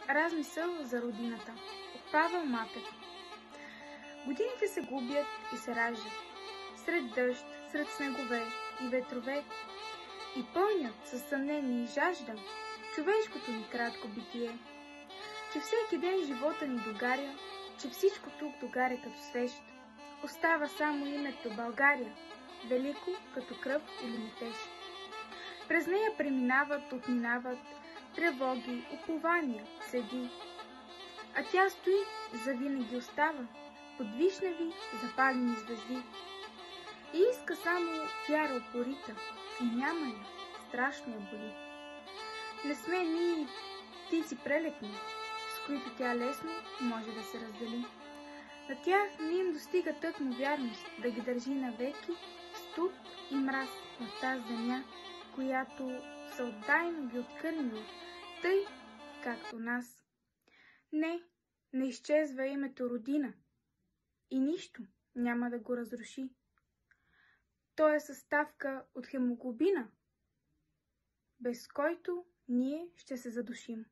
Размисъл за родината от Павел Матев. Годините се губят и се раждат, сред дъжд, сред снегове и ветрове, и пълнят със съмнение и жажда човешкото ни кратко битие, че всеки ден живота ни догаря, че всичко тук догаря като свещ. Остава само името България, велико като кръв или метеж. През нея преминават, отминават тревоги, упования, седи. А тя стои, завинаги остава, под вишневи запалени звезди. И иска само вяра упорита, и няма я, страшно я боли. Не сме ние птици прелетни, с които тя лесно може да се раздели. На тях не им достига тъкмо вярност да ги държи навеки в студ и мраз на тази земя, която съотдайно ги откърнила, тъй както нас. Не изчезва името Родина и нищо няма да го разруши. То е съставка от хемоглобина, без който ние ще се задушим.